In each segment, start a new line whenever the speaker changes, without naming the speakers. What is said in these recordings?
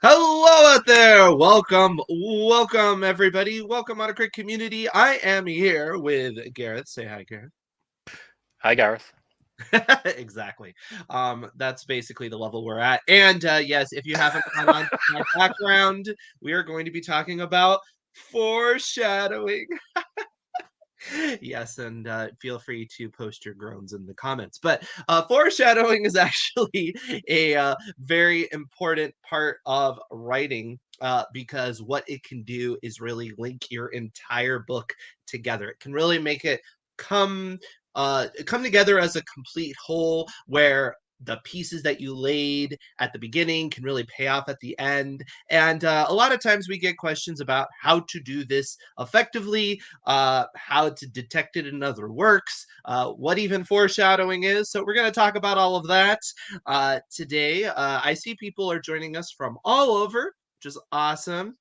Hello out there. Welcome everybody. Welcome AutoCrit community. I am here with Gareth. Say hi, Gareth.
Hi, Gareth.
Exactly. That's basically the level we're at. And yes, if you haven't caught on to my background, we are going to be talking about foreshadowing. Yes, and feel free to post your groans in the comments. But foreshadowing is actually a very important part of writing because what it can do is really link your entire book together. It can really make it come come together as a complete whole where the pieces that you laid at the beginning can really pay off at the end. And a lot of times we get questions about how to do this effectively, how to detect it in other works, what even foreshadowing is. So we're going to talk about all of that today. I see people are joining us from all over, which is awesome.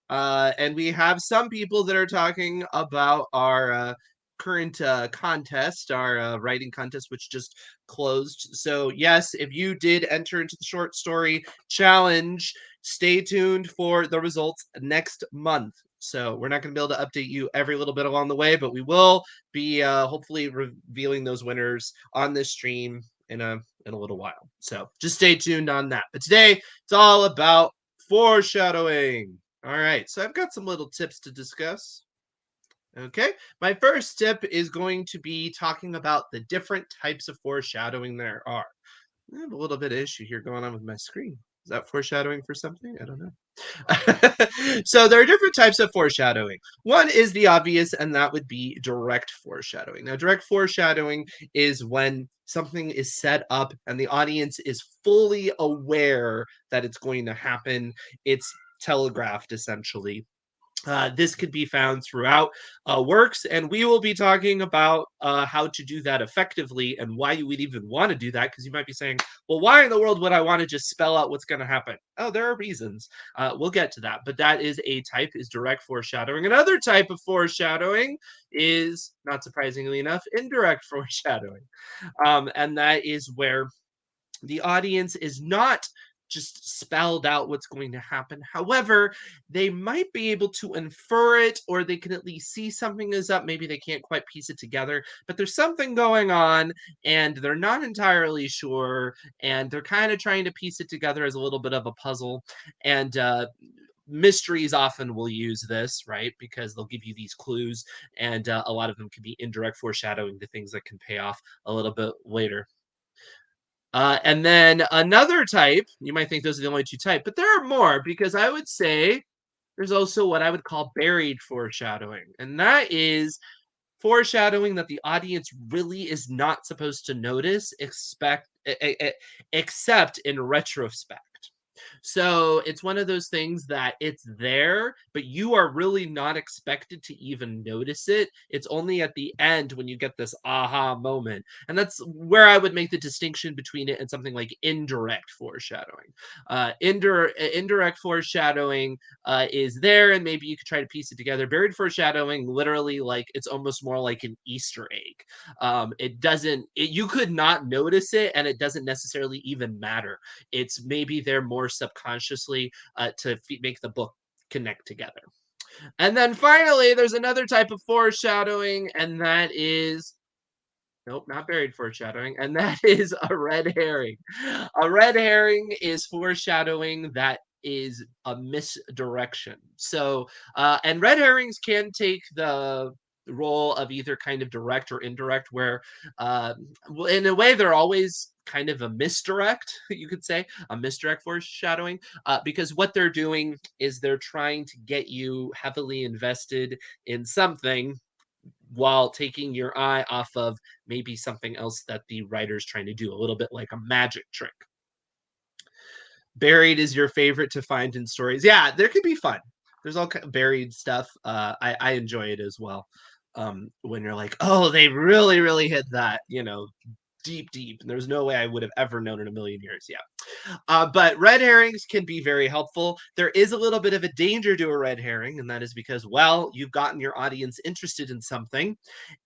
And we have some people that are talking about our current contest, our writing contest, which just closed. So yes, if you did enter into the short story challenge, stay tuned for the results next month. So we're not going to be able to update you every little bit along the way, but we will be hopefully revealing those winners on this stream in a little while. So just stay tuned on that. But today it's all about foreshadowing. All right, so I've got some little tips to discuss. Okay, my first tip is going to be talking about the different types of foreshadowing there are. I have a little bit of issue here going on with my screen. Is that foreshadowing for something? I don't know. So there are different types of foreshadowing. One is the obvious, and that would be direct foreshadowing. Now, direct foreshadowing is when something is set up and the audience is fully aware that it's going to happen. It's telegraphed essentially. This could be found throughout works, and we will be talking about how to do that effectively and why you would even want to do that. Because you might be saying, well, why in the world would I want to just spell out what's going to happen? Oh, there are reasons. We'll get to that. But that is a type, is direct foreshadowing. Another type of foreshadowing is, not surprisingly enough, indirect foreshadowing. And that is where the audience is not just spelled out what's going to happen. However, they might be able to infer it, or they can at least see something is up. Maybe they can't quite piece it together, but there's something going on and they're not entirely sure. And they're kind of trying to piece it together as a little bit of a puzzle. And, mysteries often will use this, right? Because they'll give you these clues, and a lot of them can be indirect foreshadowing to things that can pay off a little bit later. And then another type, you might think those are the only two types, but there are more because I would say there's also what I would call buried foreshadowing. And that is foreshadowing that the audience really is not supposed to notice, except in retrospect. So it's one of those things that it's there, but you are really not expected to even notice it. It's only at the end when you get this aha moment. And that's where I would make the distinction between it and something like indirect foreshadowing. Indirect foreshadowing is there, and maybe you could try to piece it together. Buried foreshadowing, literally, like it's almost more like an Easter egg. It doesn't, you could not notice it, and it doesn't necessarily even matter. It's maybe they're more subconsciously to make the book connect together. And then finally, there's another type of foreshadowing, and that is nope, not buried foreshadowing, and that is a red herring. A red herring is foreshadowing that is a misdirection. So, and red herrings can take the role of either kind of direct or indirect, where in a way they're always kind of a misdirect, you could say, a misdirect foreshadowing, because what they're doing is they're trying to get you heavily invested in something while taking your eye off of maybe something else that the writer's trying to do, a little bit like a magic trick. Buried is your favorite to find in stories. Yeah, there could be fun. There's all kind of buried stuff. I enjoy it as well. When you're like, oh, they really, really hit that, deep, deep. And there's no way I would have ever known in a million years. Yeah. But red herrings can be very helpful. There is a little bit of a danger to a red herring, and that is because, well, you've gotten your audience interested in something,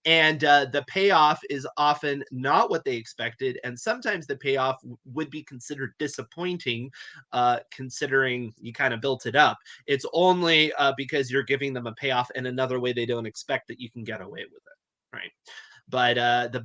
and the payoff is often not what they expected, and sometimes the payoff would be considered disappointing, considering you kind of built it up. It's only because you're giving them a payoff in another way they don't expect that you can get away with it, right? But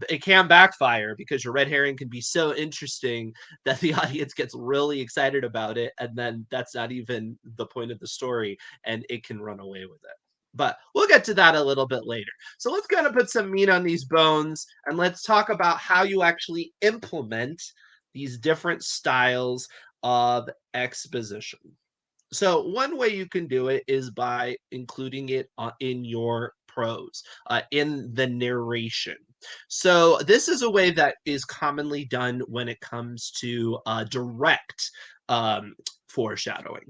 it can backfire because your red herring can be so interesting that the audience gets really excited about it, and then that's not even the point of the story, and it can run away with it. But we'll get to that a little bit later. So let's kind of put some meat on these bones, and let's talk about how you actually implement these different styles of exposition. So one way you can do it is by including it in your prose, in the narration. So this is a way that is commonly done when it comes to direct um, foreshadowing.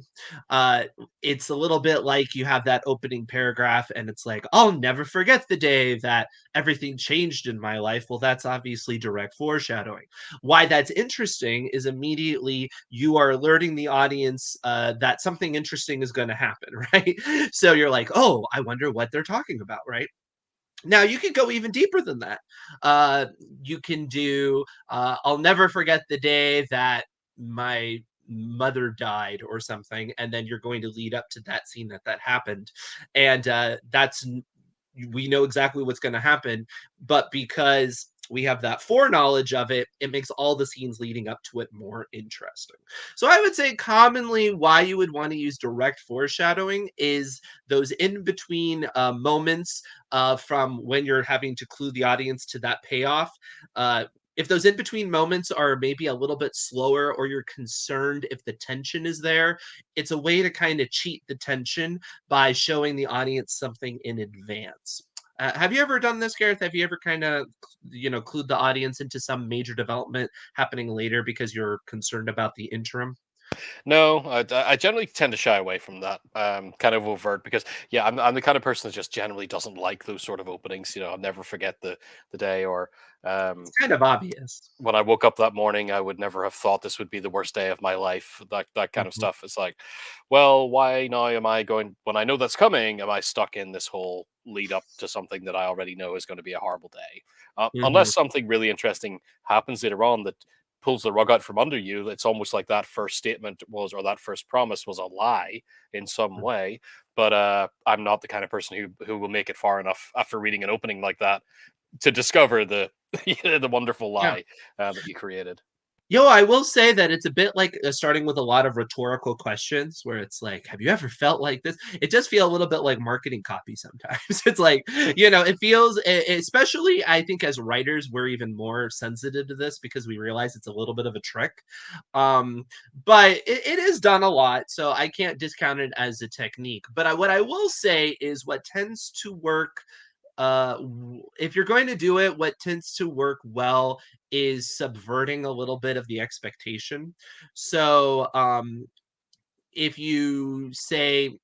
Uh, it's a little bit like you have that opening paragraph, and it's like, I'll never forget the day that everything changed in my life. Well, that's obviously direct foreshadowing. Why that's interesting is immediately you are alerting the audience that something interesting is going to happen, right? So you're like, oh, I wonder what they're talking about, right? Now you can go even deeper than that. Uh, you can do, I'll never forget the day that my mother died or something, and then you're going to lead up to that scene that happened, and we know exactly what's going to happen, but because we have that foreknowledge of it, it makes all the scenes leading up to it more interesting. So I would say commonly why you would want to use direct foreshadowing is those in between moments from when you're having to clue the audience to that payoff. If those in between moments are maybe a little bit slower, or you're concerned if the tension is there, it's a way to kind of cheat the tension by showing the audience something in advance. Have you ever done this, Gareth? Have you ever kind of, clued the audience into some major development happening later because you're concerned about the interim?
No, I generally tend to shy away from that kind of overt because yeah, I'm the kind of person that just generally doesn't like those sort of openings. I'll never forget the day or
It's
um,
kind of obvious.
when I woke up that morning, I would never have thought this would be the worst day of my life. That kind of
Mhm,
stuff. It's like, well, why now am I going when I know that's coming? Am I stuck in this whole lead up to something that I already know is going to be a horrible day?
mhm,
Unless something really interesting happens later on that pulls the rug out from under you. It's almost like that first statement was, or that first promise was a lie in some
mm,
way. But I'm not the kind of person who will make it far enough after reading an opening like that to discover the the wonderful
yeah.
lie that you created.
Yo, I will say that it's a bit like starting with a lot of rhetorical questions where it's like, have you ever felt like this? It does feel a little bit like marketing copy sometimes. It's like, it feels, especially I think as writers, we're even more sensitive to this because we realize it's a little bit of a trick. Um, but it is done a lot, so I can't discount it as a technique. But what I will say is what tends to work if you're going to do it, what tends to work well is subverting a little bit of the expectation. So if you say,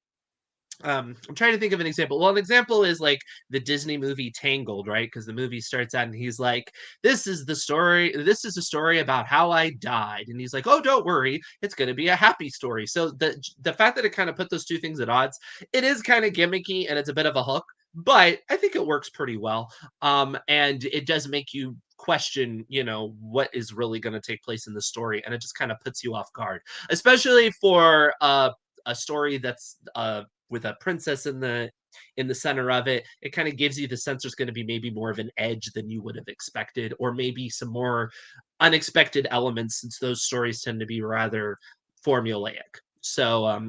I'm trying to think of an example. Well, an example is like the Disney movie Tangled, right? Because the movie starts out and he's like, "This is the story. This is a story about how I died," and he's like, "Oh, don't worry, it's going to be a happy story." So the fact that it kind of put those two things at odds, it is kind of gimmicky and it's a bit of a hook, but I think it works pretty well. And it does make you question, what is really going to take place in the story, and it just kind of puts you off guard, especially for a story that's with a princess in the center of it. It kind of gives you the sense there's going to be maybe more of an edge than you would have expected, or maybe some more unexpected elements, since those stories tend to be rather formulaic. So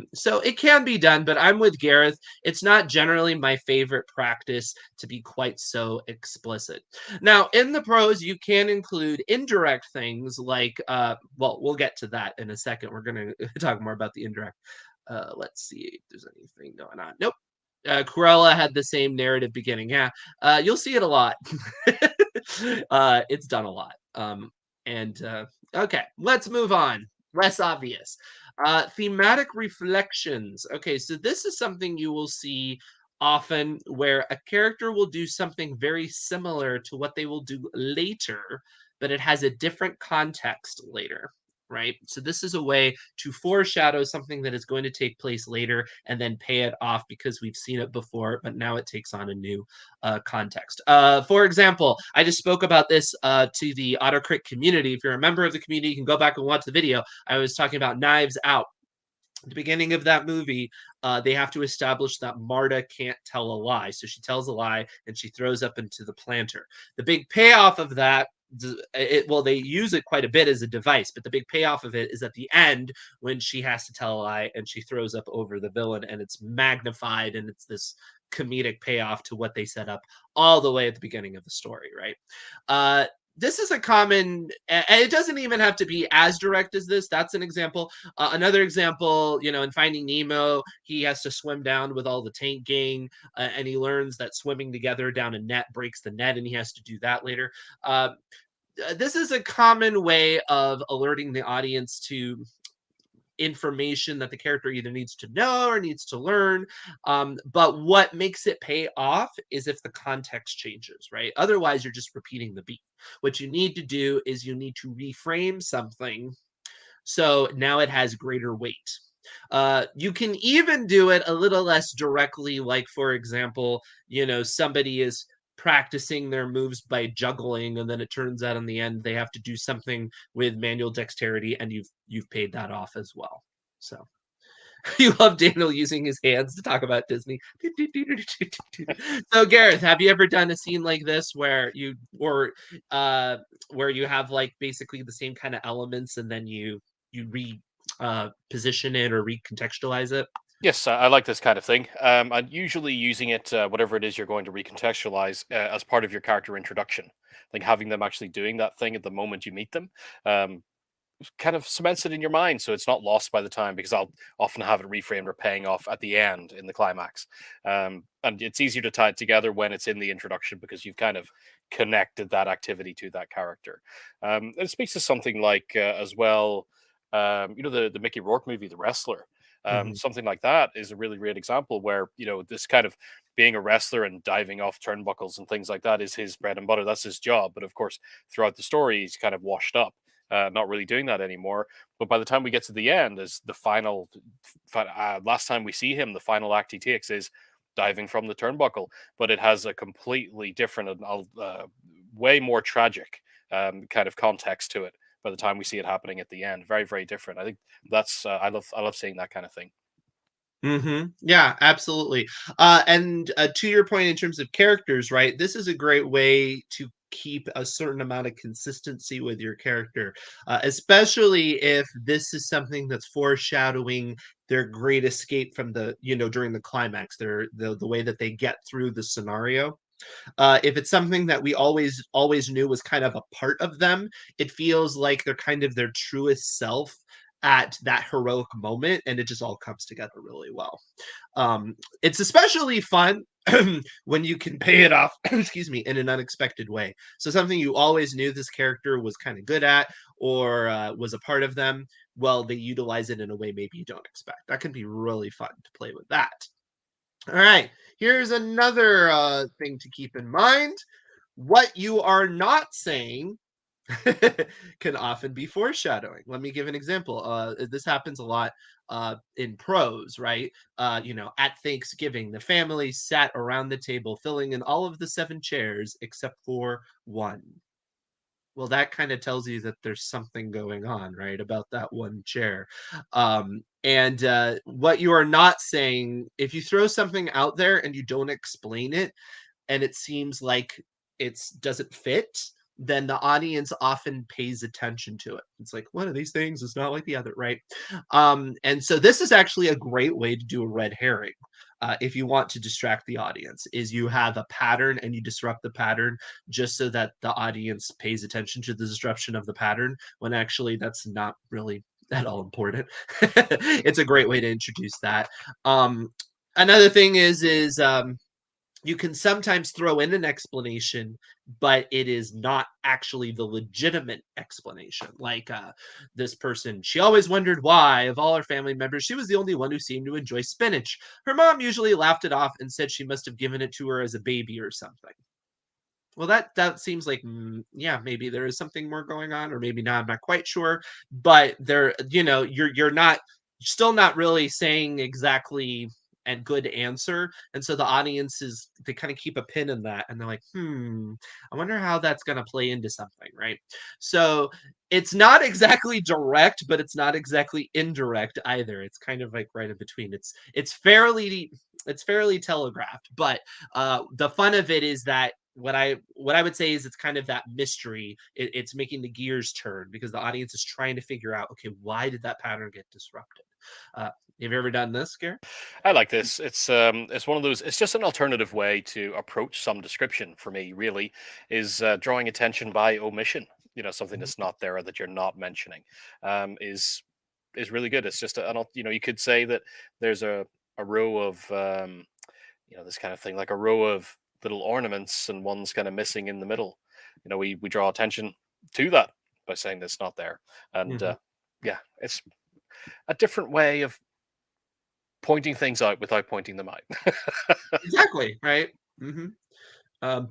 it can be done, but I'm with Gareth. It's not generally my favorite practice to be quite so explicit. Now, in the prose, you can include indirect things like, well, we'll get to that in a second. We're going to talk more about the indirect. Let's see if there's anything going on. Nope. Cruella had the same narrative beginning. Yeah, you'll see it a lot. It's done a lot. And Okay, let's move on. Less obvious. Thematic reflections. Okay, so this is something you will see often where a character will do something very similar to what they will do later, but it has a different context later. Right. So this is a way to foreshadow something that is going to take place later and then pay it off because we've seen it before, but now it takes on a new context. For example, I just spoke about this to the AutoCrit community. If you're a member of the community, you can go back and watch the video. I was talking about Knives Out. At the beginning of that movie, they have to establish that Marta can't tell a lie. So she tells a lie and she throws up into the planter. The big payoff of that, well, they use it quite a bit as a device, but the big payoff of it is at the end when she has to tell a lie and she throws up over the villain, and it's magnified, and it's this comedic payoff to what they set up all the way at the beginning of the story, right? This is a common, and it doesn't even have to be as direct as this. That's an example. Another example, in Finding Nemo, he has to swim down with all the tank gang, and he learns that swimming together down a net breaks the net, and he has to do that later. This is a common way of alerting the audience to information that the character either needs to know or needs to learn. But what makes it pay off is if the context changes, right? Otherwise, you're just repeating the beat. What you need to do is you need to reframe something so now it has greater weight. You can even do it a little less directly, like, for example, somebody is practicing their moves by juggling, and then it turns out in the end they have to do something with manual dexterity, and you've paid that off as well. So you love Daniel using his hands to talk about Disney. So Gareth, have you ever done a scene like this where where you have like basically the same kind of elements and then you position it or recontextualize it?
Yes, I like this kind of thing. I'm usually using it, whatever it is you're going to recontextualize, as part of your character introduction. Like having them actually doing that thing at the moment you meet them, um, kind of cements it in your mind, so it's not lost by the time. Because I'll often have it reframed or paying off at the end in the climax, and it's easier to tie it together when it's in the introduction because you've kind of connected that activity to that character. It speaks to something like, as well, the Mickey Rourke movie, The Wrestler.
Mhm.
Something like that is a really great example where, this kind of being a wrestler and diving off turnbuckles and things like that is his bread and butter. That's his job. But of course, throughout the story, he's kind of washed up, not really doing that anymore. But by the time we get to the end, as the last time we see him, the final act he takes is diving from the turnbuckle. But it has a completely different and way more tragic kind of context to it by the time we see it happening at the end. Very, very different. I think that's I love seeing that kind of thing.
Yeah, absolutely. And to your point in terms of characters, right? This is a great way to keep a certain amount of consistency with your character, especially if this is something that's foreshadowing their great escape from during the climax, the way that they get through the scenario. If it's something that we always knew was kind of a part of them, it feels like they're kind of their truest self at that heroic moment, and it just all comes together really well. It's especially fun when you can pay it off, excuse me, in an unexpected way. So something you always knew this character was kind of good at, or was a part of them. Well, they utilize it in a way maybe you don't expect. That can be really fun to play with that. All right, here's another thing to keep in mind. What you are not saying can often be foreshadowing. Let me give an example. This happens a lot in prose, right? At Thanksgiving, the family sat around the table, filling in all of the 7 chairs except for one. Well, that kind of tells you that there's something going on, right, about that one chair. And what you are not saying, if you throw something out there and you don't explain it, and it seems like it doesn't fit, then the audience often pays attention to it. It's like, one of these things is not like the other, right? And so this is actually a great way to do a red herring. If you want to distract the audience, is you have a pattern and you disrupt the pattern just so that the audience pays attention to the disruption of the pattern, when actually that's not really at all important. It's a great way to introduce that. Another thing is you can sometimes throw in an explanation, but it is not actually the legitimate explanation. Like, this person, she always wondered why, of all her family members, she was the only one who seemed to enjoy spinach. Her mom usually laughed it off and said she must have given it to her as a baby or something. Well, that seems like, yeah, maybe there is something more going on, or maybe not. I'm not quite sure, but there, you're not, still not really saying exactly a good answer, and so the audience is, they kind of keep a pin in that, and they're like, I wonder how that's going to play into something, right? So it's not exactly direct, but it's not exactly indirect either. It's kind of like right in between. It's fairly telegraphed, but the fun of it is that what I would say is it's kind of that mystery. It's making the gears turn because the audience is trying to figure out, okay, why did that pattern get disrupted? Uh, have you ever done this, Gare?
I like this. It's one of those. It's just an alternative way to approach some description for me. Really, is drawing attention by omission. Something
Mhm,
that's not there or that you're not mentioning, is really good. It's just you could say that there's a row of this kind of thing, like a row of little ornaments, and one's kind of missing in the middle. We draw attention to that by saying that's not there, and
mhm.
yeah, it's a different way of pointing things out without pointing them out.
Exactly, right? hmm Um,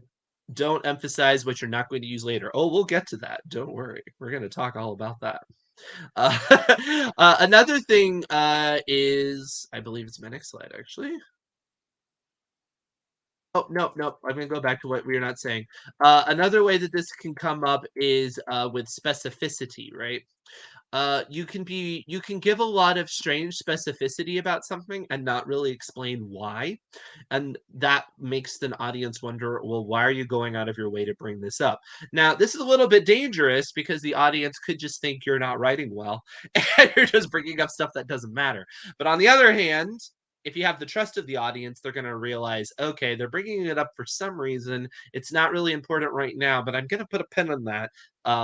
don't emphasize what you're not going to use later. Oh, we'll get to that. Don't worry. We're going to talk all about that. Uh, another thing is, I believe it's my next slide, actually. Oh, no, no. I'm going to go back to what we are not saying. Another way that this can come up is with specificity, right? You can give a lot of strange specificity about something and not really explain why, and that makes the audience wonder, well, why are you going out of your way to bring this up? Now, this is a little bit dangerous because the audience could just think you're not writing well and you're just bringing up stuff that doesn't matter. But on the other hand, if you have the trust of the audience, they're going to realize, okay, they're bringing it up for some reason. It's not really important right now, but I'm going to put a pin on that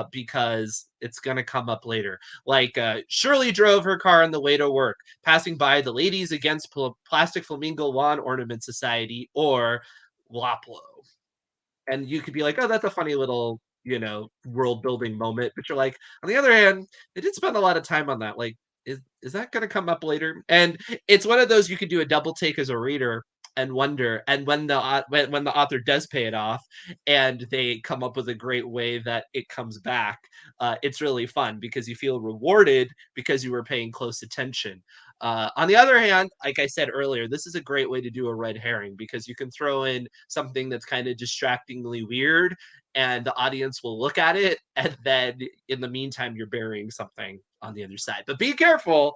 because it's going to come up later. Like Shirley drove her car on the way to work, passing by the Ladies Against Plastic Flamingo Lawn Ornament Society, or Waplo. And you could be like, oh, that's a funny little, world building moment. But you're like, on the other hand, they did spend a lot of time on that. Like, is that going to come up later? And it's one of those you could do a double take as a reader and wonder. And when the author does pay it off, and they come up with a great way that it comes back, it's really fun because you feel rewarded because you were paying close attention. On the other hand, like I said earlier, this is a great way to do a red herring because you can throw in something that's kind of distractingly weird, and the audience will look at it. And then in the meantime, you're burying something on the other side. But be careful.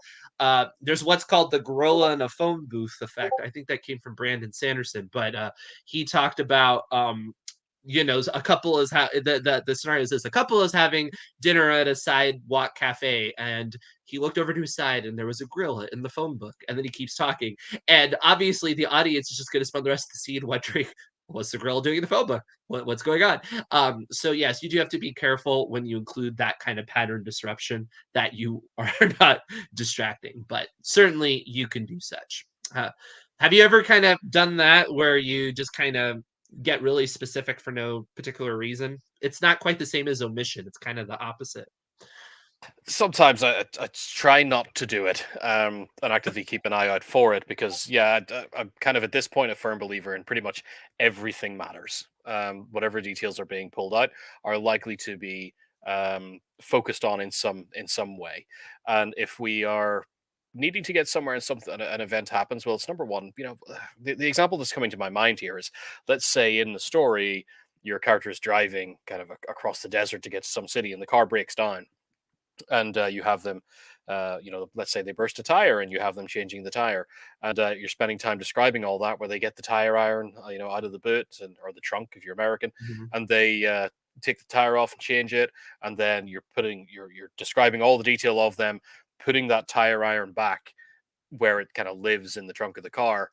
There's what's called the gorilla in a phone booth effect. I think that came from Brandon Sanderson, but he talked about. A couple is the scenario is this: a couple is having dinner at a sidewalk cafe, and he looked over to his side and there was a gorilla in the phone book, and then he keeps talking, and obviously the audience is just going to spend the rest of the scene wondering, what's the gorilla doing in the phone book, what's going on. So yes, you do have to be careful when you include that kind of pattern disruption, that you are not distracting, but certainly you can do such. Have you ever kind of done that where you just kind of get really specific for no particular reason? It's not quite the same as omission, it's kind of the opposite.
Sometimes I try not to do it, and actively keep an eye out for it because, yeah, I'm kind of at this point a firm believer in pretty much everything matters. Whatever details are being pulled out are likely to be focused on in some way, and if we are needing to get somewhere and something an event happens, well, it's number one. The example that's coming to my mind here is, let's say in the story your character is driving kind of across the desert to get to some city, and the car breaks down, and you have them let's say they burst a tire, and you have them changing the tire, and you're spending time describing all that, where they get the tire iron out of the boot, or the trunk if you're American,
Mhm.
and they take the tire off and change it, and then you're describing all the detail of them putting that tire iron back where it kind of lives in the trunk of the car,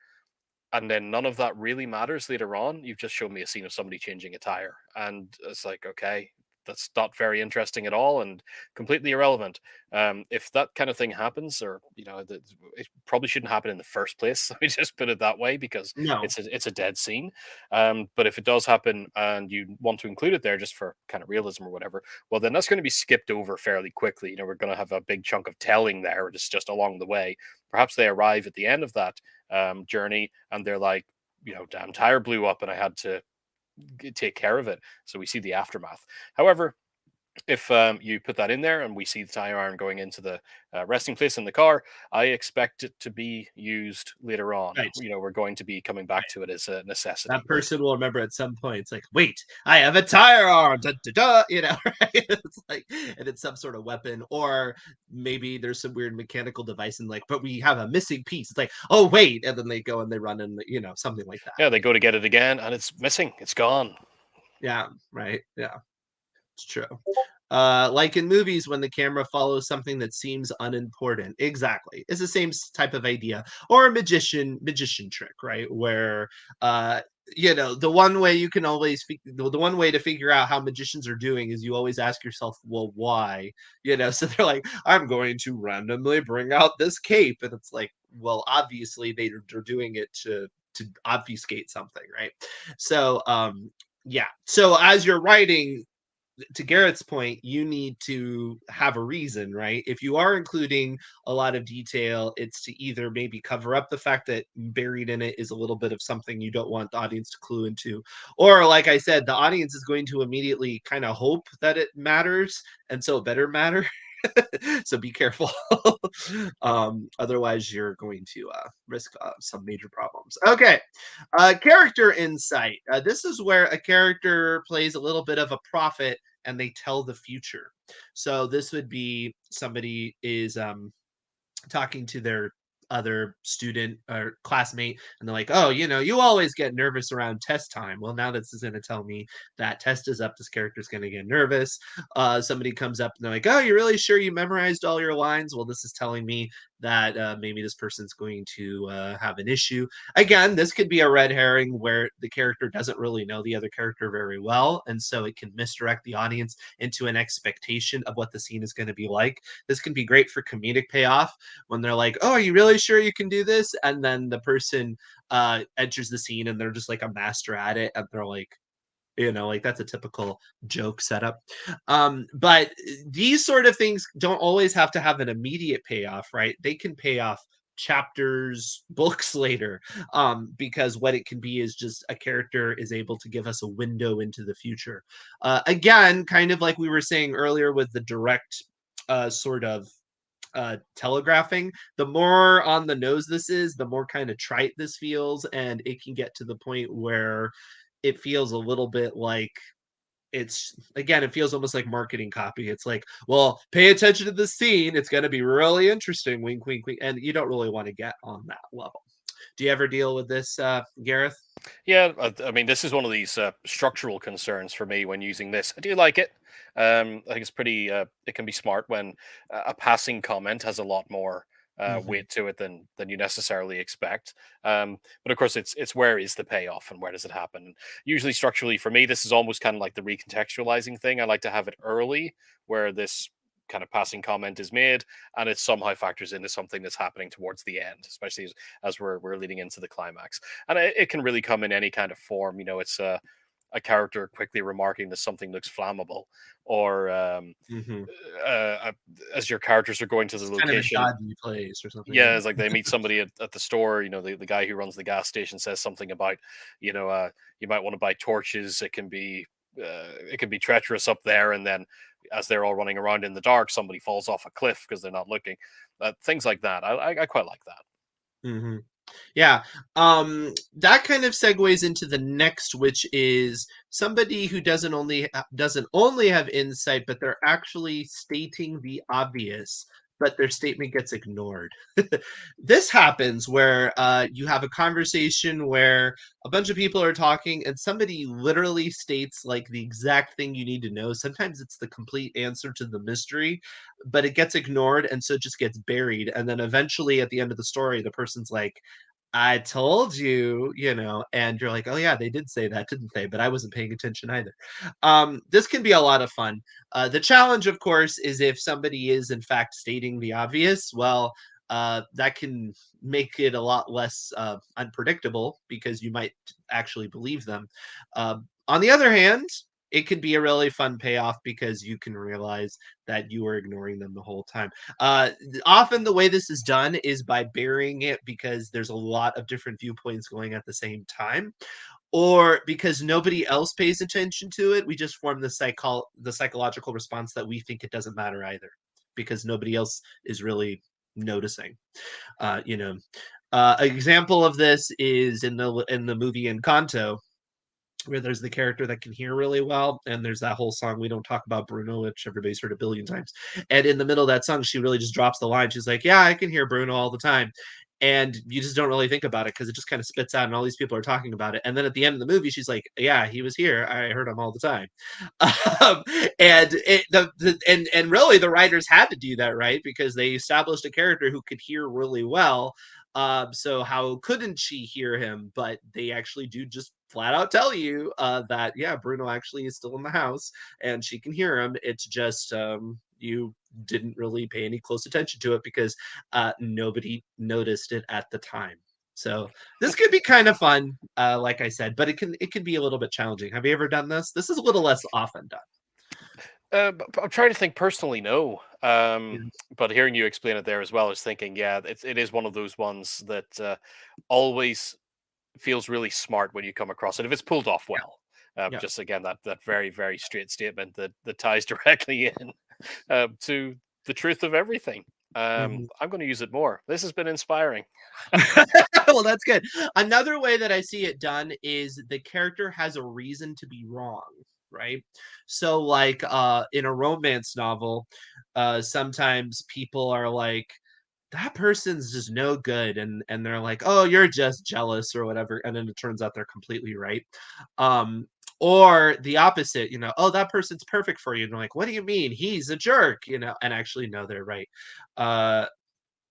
and then none of that really matters later on. You've just shown me a scene of somebody changing a tire, and it's like, okay, that's not very interesting at all and completely irrelevant. If that kind of thing happens, or it probably shouldn't happen in the first place. Let me just put it that way, because
No.
it's a dead scene. But if it does happen and you want to include it there just for kind of realism or whatever, well, then that's going to be skipped over fairly quickly. We're going to have a big chunk of telling there, just along the way. Perhaps they arrive at the end of that journey, and they're like, damn tire blew up and I had to take care of it. So we see the aftermath. However, if you put that in there and we see the tire iron going into the resting place in the car, I expect it to be used later on.
Right.
We're going to be coming back to it as a
That
necessity.
person will remember at some point. It's like, wait, I have a tire arm, da, da, da, right? It's like, and it's some sort of weapon, or maybe there's some weird mechanical device, and like, but we have a missing piece. It's like, oh wait, and then they go and they run, and something like that.
Yeah, they go to get it again and it's missing. It's gone.
Yeah, right. Yeah, it's true. Like in movies when the camera follows something that seems unimportant. Exactly. It's the same type of idea. Or a magician trick, right? Where the one way you can always the one way to figure out how magicians are doing is you always ask yourself, well, why? So they're like, I'm going to randomly bring out this cape, and it's like, well, obviously they're doing it to obfuscate something, right? So yeah. So as you're writing, to Garrett's point, you need to have a reason, right? If you are including a lot of detail, it's to either maybe cover up the fact that buried in it is a little bit of something you don't want the audience to clue into. Or, like I said, the audience is going to immediately kind of hope that it matters, and so it better matter. So be careful. Otherwise, you're going to risk some major problems. Okay. Character insight. This is where a character plays a little bit of a prophet and they tell the future. So this would be somebody is talking to their other student or classmate, and they're like, oh, you always get nervous around test time. Well, now this is going to tell me that test is up, this character's going to get nervous. Somebody comes up and they're like, oh, you're really sure you memorized all your lines? Well, this is telling me that maybe this person's going to have an issue. Again, this could be a red herring where the character doesn't really know the other character very well, and so it can misdirect the audience into an expectation of what the scene is going to be like. This can be great for comedic payoff when they're like, oh, are you really sure you can do this? And then the person enters the scene and they're just like a master at it, and they're like, like that's a typical joke setup. But these sort of things don't always have to have an immediate payoff, right? They can pay off chapters, books later, because what it can be is just a character is able to give us a window into the future. Again, kind of like we were saying earlier with the direct sort of telegraphing, the more on the nose this is, the more kind of trite this feels, and it can get to the point where it feels a little bit like it feels almost like marketing copy. It's like, well, pay attention to the scene, it's going to be really interesting, wink wink wink, and you don't really want to get on that level. Do you ever deal with this, Gareth?
Yeah, I mean, this is one of these structural concerns for me when using this. I do like it. I think it's pretty. It can be smart when a passing comment has a lot more
Hmm.
weight to it than you necessarily expect. But of course, it's where is the payoff and where does it happen? Usually, structurally, for me, this is almost kind of like the recontextualizing thing. I like to have it early, where this kind of passing comment is made and it somehow factors into something that's happening towards the end, especially as we're leading into the climax. And it can really come in any kind of form. It's a character quickly remarking that something looks flammable, or
Hmm.
uh, as your characters are going to the
It's kind of a
location.
dodgy place or something,
Yeah,
right?
it's like they meet somebody at the store. The guy who runs the gas station says something about, you might want to buy torches. It can be treacherous up there, and then as they're all running around in the dark, somebody falls off a cliff because they're not looking. Things like that. I quite like that.
Hmm. Yeah. That kind of segues into the next, which is somebody who doesn't only have insight, but they're actually stating the obvious, but their statement gets ignored. This happens where you have a conversation where a bunch of people are talking and somebody literally states like the exact thing you need to know. Sometimes it's the complete answer to the mystery, but it gets ignored, and so it just gets buried. And then eventually at the end of the story, the person's like, I told you, and you're like, oh yeah, they did say that, didn't they? But I wasn't paying attention either. This can be a lot of fun. The challenge, of course, is if somebody is in fact stating the obvious, well, that can make it a lot less unpredictable because you might actually believe them. On the other hand, it can be a really fun payoff because you can realize that you were ignoring them the whole time. Often the way this is done is by burying it because there's a lot of different viewpoints going at the same time. or because nobody else pays attention to it, we just form the psychological response that we think it doesn't matter either, because nobody else is really noticing. You know, an example of this is in the movie Encanto, where there's the character that can hear really well, and there's that whole song "We Don't Talk About Bruno," which everybody's heard a billion times. And in the middle of that song, she really just drops the line. She's like, "Yeah, I can hear Bruno all the time." And you just don't really think about it because it just kind of spits out, and all these people are talking about it. And then at the end of the movie, she's like, "Yeah, he was here. I heard him all the time." um, and and really, the writers had to do that, right? Because they established a character who could hear really well. So how couldn't she hear him? But they actually do just flat out tell you that yeah, Bruno actually is still in the house and she can hear him. It's just you didn't really pay any close attention to it because nobody noticed it at the time. So this could be kind of fun, like I said, but it can be a little bit challenging. Have you ever done this? This is a little less often done.
But I'm trying to think personally, no.
Yeah.
But hearing you explain it there as well, I was thinking, yeah, it is one of those ones that always feels really smart when you come across it if it's pulled off
Yeah.
well.
Yeah.
Just again, that very very straight statement that ties directly in to the truth of everything.
Mhm.
I'm going to use it more. This has been inspiring.
Well, that's good. Another way that I see it done is the character has a reason to be wrong, right? So like in a romance novel, sometimes people are like, that person's just no good, and they're like, oh, you're just jealous or whatever, and then it turns out they're completely right. um or the opposite, oh, that person's perfect for you, and they're like, what do you mean, he's a jerk, and actually no, they're right. uh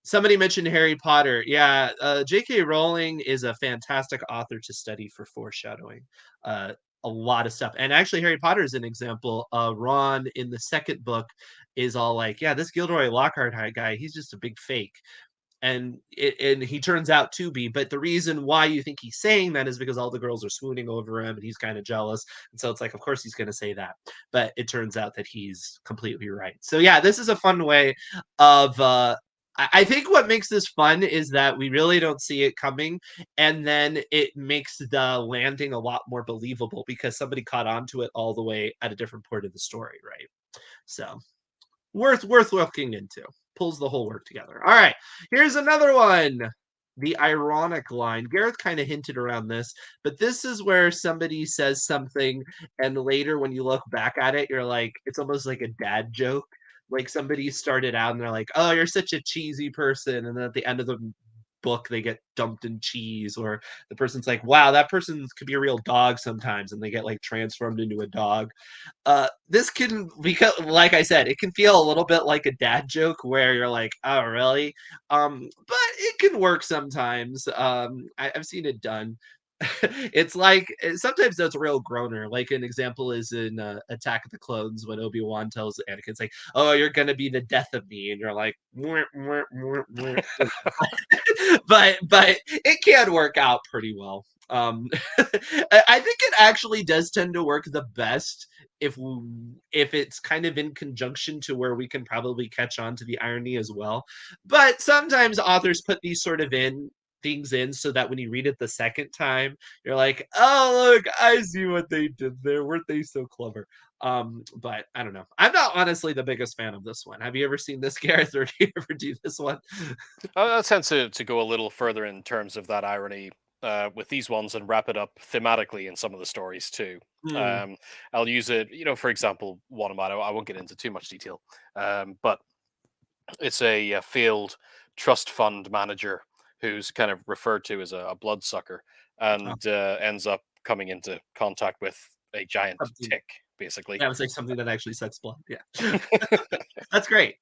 Somebody mentioned Harry Potter. Yeah, J.K. Rowling is a fantastic author to study for foreshadowing. Uh, a lot of stuff. And actually, Harry Potter is an example. Ron in the second book is all like, yeah, this Gilderoy Lockhart guy, he's just a big fake. And he turns out to be. But the reason why you think he's saying that is because all the girls are swooning over him and he's kind of jealous. And so it's like, of course he's going to say that. But it turns out that he's completely right. So yeah, this is a fun way of I think what makes this fun is that we really don't see it coming, and then it makes the landing a lot more believable because somebody caught on to it all the way at a different point of the story, right? So worth looking into. Pulls the whole work together. All right, here's another one. The ironic line. Gareth kind of hinted around this, but this is where somebody says something, and later when you look back at it, you're like, it's almost like a dad joke. Like somebody started out and they're like, "Oh, you're such a cheesy person," and then at the end of the book, they get dumped in cheese, or the person's like, "Wow, that person could be a real dog sometimes," and they get like transformed into a dog. This can, because like I said, it can feel a little bit like a dad joke where you're like, oh really? But it can work sometimes. I've seen it done. It's like sometimes that's a real groaner. Like an example is in Attack of the Clones when Obi-Wan tells Anakin, it's like, oh, you're gonna be the death of me, and you're like, "Mwah, mwah, mwah, mwah," but it can work out pretty well. I think it actually does tend to work the best if if it's kind of in conjunction to where we can probably catch on to the irony as well. But sometimes authors put these sort of in things in so that when you read it the second time, you're like, oh look, I see what they did there. Weren't they so clever? But I don't know. I'm not honestly the biggest fan of this one. Have you ever seen this, Gareth, or do you ever do this one?
I tend to go a little further in terms of that irony with these ones and wrap it up thematically in some of the stories too.
Hmm.
Um, I'll use it, for example, one of mine. I won't get into too much detail, but it's a failed trust fund manager who's kind of referred to as a bloodsucker
Oh,
and ends up coming into contact with a giant
something.
tick, basically.
That was like something that actually sucks blood. Yeah. That's great.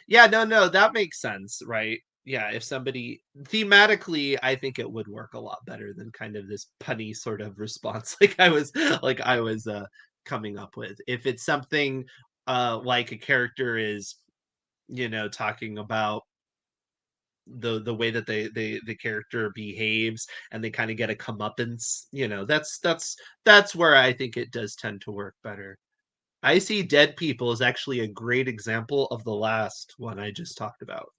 Yeah, no, no, that makes sense, right? Yeah, if somebody thematically, I think it would work a lot better than kind of this punny sort of response like I was coming up with. If it's something like a character is, talking about the way that the character behaves and they kind of get a comeuppance, that's where I think it does tend to work better. I See Dead People is actually a great example of the last one I just talked about.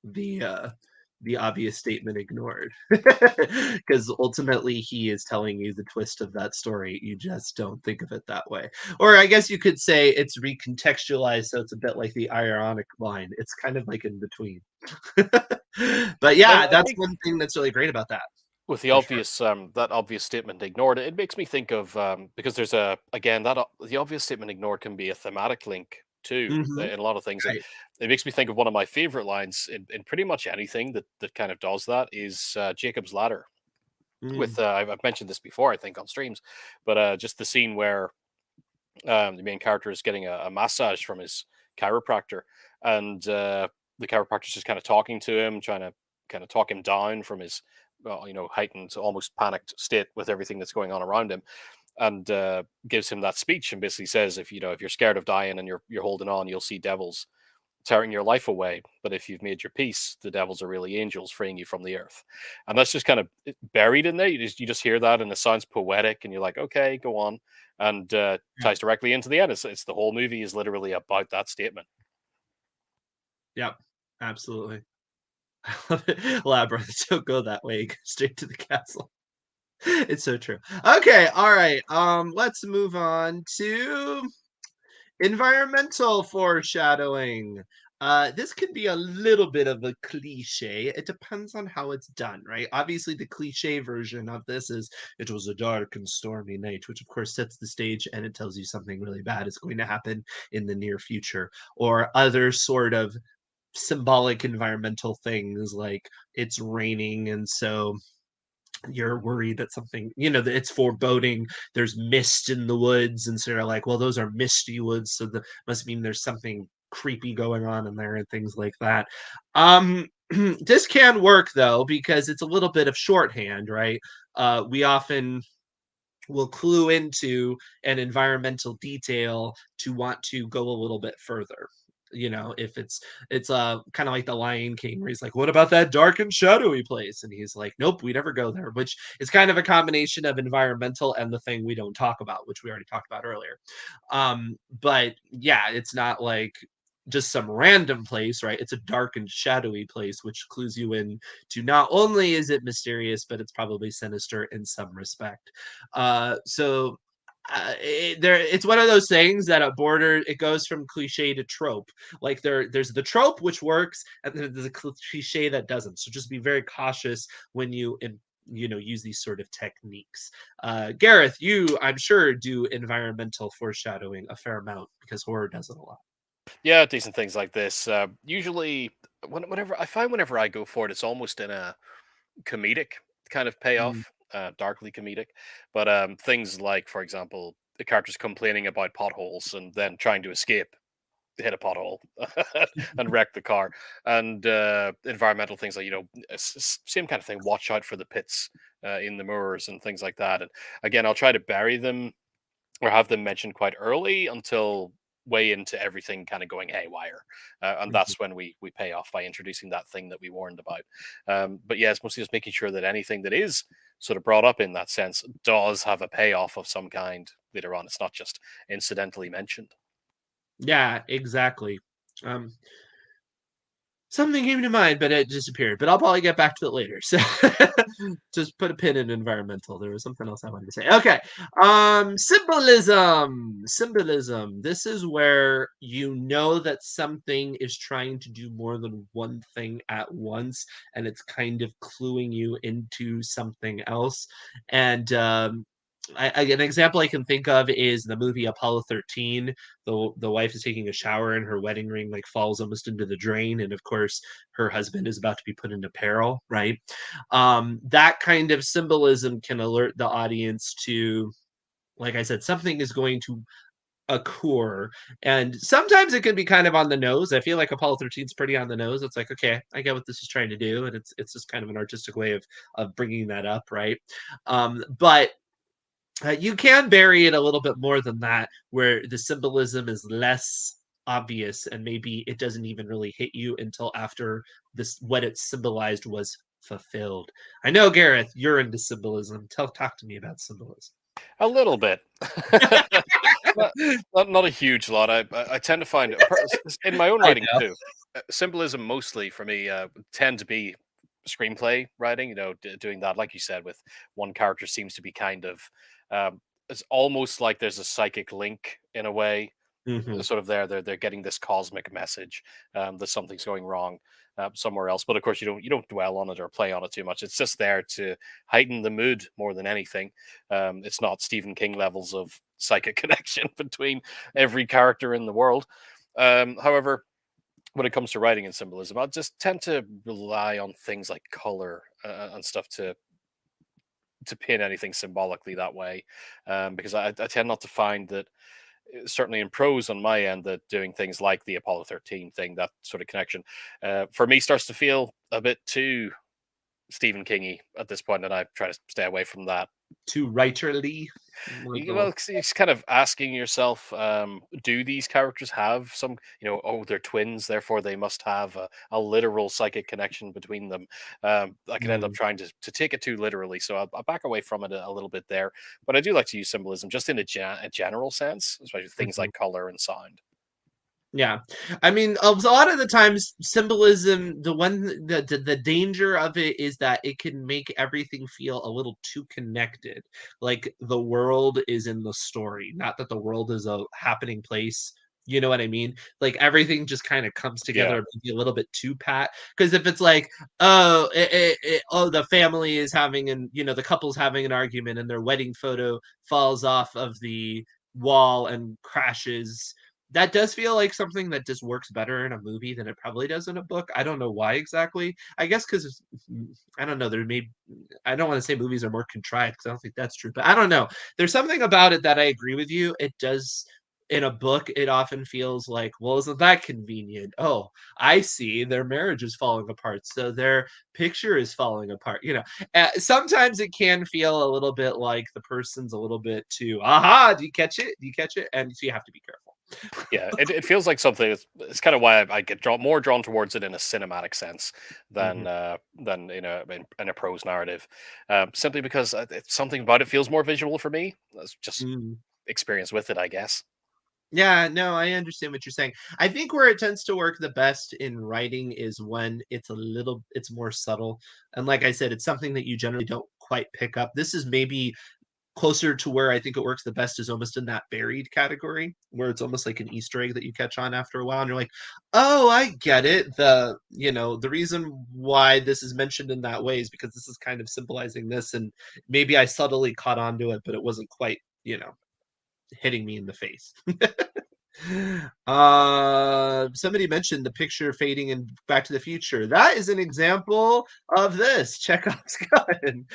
The the obvious statement ignored. Because ultimately he is telling you the twist of that story. You just don't think of it that way. Or I guess you could say it's recontextualized, so it's a bit like the ironic line. It's kind of like in between. But yeah,
I
that's
think
one thing that's really great about that,
with the
for sure.
obvious that obvious statement ignored, it makes me think of because there's a again the obvious statement ignored can be a thematic link too
Hmm.
in a lot of things, and
Right.
it makes me think of one of my favorite lines in pretty much anything that kind of does that is Jacob's ladder. With
Mm.
I've mentioned this before, I think, on streams, but just the scene where the main character is getting a massage from his chiropractor, and the chiropractor's just kind of talking to him, trying to kind of talk him down from his, heightened, almost panicked state with everything that's going on around him, and gives him that speech and basically says, if you're scared of dying and you're holding on, you'll see devils tearing your life away. But if you've made your peace, the devils are really angels freeing you from the earth. And that's just kind of buried in there. You just hear that and it sounds poetic, and you're like, okay, go on. And
Yeah.
ties directly into the end. It's the whole movie is literally about that statement.
Yep. Absolutely. I love it. Labyrinth, don't go that way. Go straight to the castle. It's so true. Okay, all right. Let's move on to environmental foreshadowing. This can be a little bit of a cliche. It depends on how it's done, right? Obviously, the cliche version of this is it was a dark and stormy night, which of course sets the stage and it tells you something really bad is going to happen in the near future, or other sort of symbolic environmental things like it's raining and so you're worried that something, that it's foreboding. There's mist in the woods, and so you're like, well, those are misty woods, so that must mean there's something creepy going on in there and things like that. This can work though because it's a little bit of shorthand, right? We often will clue into an environmental detail to want to go a little bit further. If it's kind of like the Lion King where he's like, what about that dark and shadowy place? And he's like, nope, we never go there, which is kind of a combination of environmental and the thing we don't talk about, which we already talked about earlier. But yeah, it's not like just some random place, right? It's a dark and shadowy place, which clues you in to not only is it mysterious, but it's probably sinister in some respect. It's one of those things that it goes from cliche to trope. Like there's the trope which works, and then there's a cliche that doesn't. So just be very cautious when you use these sort of techniques. Gareth, you I'm sure do environmental foreshadowing a fair amount because horror does it a lot.
Yeah, decent things like this. Usually, whenever I go for it, it's almost in a comedic kind of
Mm.
payoff, darkly comedic. But things like, for example, the character's complaining about potholes and then trying to escape, hit a pothole, and wreck the car. And environmental things like, same kind of thing. Watch out for the pits in the moors and things like that. And again, I'll try to bury them or have them mentioned quite early until way into everything kind of going haywire, and
Mhm.
that's when we pay off by introducing that thing that we warned about. But yeah, it's mostly just making sure that anything that is sort of brought up in that sense does have a payoff of some kind later on. It's not just incidentally mentioned.
Yeah, exactly. Um, Something came to mind, but it disappeared. But I'll probably get back to it later. So just put a pin in environmental. There was something else I wanted to say. Okay. Symbolism. Symbolism. This is where you know that something is trying to do more than one thing at once, and it's kind of cluing you into something else. And an example I can think of is the movie Apollo 13. The wife is taking a shower and her wedding ring like falls almost into the drain, and of course her husband is about to be put into peril, right? That kind of symbolism can alert the audience to, like I said, something is going to occur, and sometimes it can be kind of on the nose. I feel like Apollo 13 is pretty on the nose. It's like, okay, I get what this is trying to do, and it's just kind of an artistic way of bringing that up, right? But you can bury it a little bit more than that, where the symbolism is less obvious and maybe it doesn't even really hit you until after this what it symbolized was fulfilled. I know, Gareth, you're into symbolism. Talk to me about symbolism.
A little bit. not, not a huge lot. I tend to find in my own
I
writing
know.
too. Symbolism mostly for me tend to be screenplay writing. Doing that, like you said, with one character seems to be kind of it's almost like there's a psychic link in a way,
Hmm.
sort of there. They're getting this cosmic message that something's going wrong somewhere else. But of course, you don't dwell on it or play on it too much. It's just there to heighten the mood more than anything. It's not Stephen King levels of psychic connection between every character in the world. However, when it comes to writing and symbolism, I just tend to rely on things like color and stuff to pin anything symbolically that way, because I tend not to find that certainly in prose on my end that doing things like the Apollo 13 thing, that sort of connection, for me starts to feel a bit too Stephen Kingy at this point, and I try to stay away from that.
Too writerly.
Well, it's kind of asking yourself, do these characters have some, oh, they're twins, therefore they must have a literal psychic connection between them. I can end up
Mm,
trying to take it too literally, so I'll back away from it a little bit there. But I do like to use symbolism just in a general sense, especially things
mhm.
like color and sound.
Yeah. I mean, a lot of the times symbolism, the danger of it is that it can make everything feel a little too connected. Like the world is in the story, not that the world is a happening place. You know what I mean? Like everything just kind of comes
Yeah,
together maybe a little bit too pat. Because if it's like, oh, the family is having the couple's having an argument and their wedding photo falls off of the wall and crashes, that does feel like something that just works better in a movie than it probably does in a book. I don't know why exactly. I guess because I don't know. I don't want to say movies are more contrived because I don't think that's true, but I don't know. There's something about it that I agree with you. It does. In a book, it often feels like, well, isn't that convenient? Oh, I see. Their marriage is falling apart, so their picture is falling apart. Sometimes it can feel a little bit like the person's a little bit too. Aha! Do you catch it? Do you catch it? And so you have to be careful.
yeah, it feels like something. It's kind of why I get more drawn towards it in a cinematic sense
Mhm.
than in a prose narrative, simply because it's something about it feels more visual for me. That's just
Mm.
experience with it, I guess.
Yeah, no, I understand what you're saying. I think where it tends to work the best in writing is when it's more subtle. And like I said, it's something that you generally don't quite pick up. This is maybe closer to where I think it works the best is almost in that buried category, where it's almost like an Easter egg that you catch on after a while and you're like, "Oh, I get it. The reason why this is mentioned in that way is because this is kind of symbolizing this and maybe I subtly caught on to it, but it wasn't quite, hitting me in the face." Somebody mentioned the picture fading in Back to the Future. That is an example of this Chekhov's gun.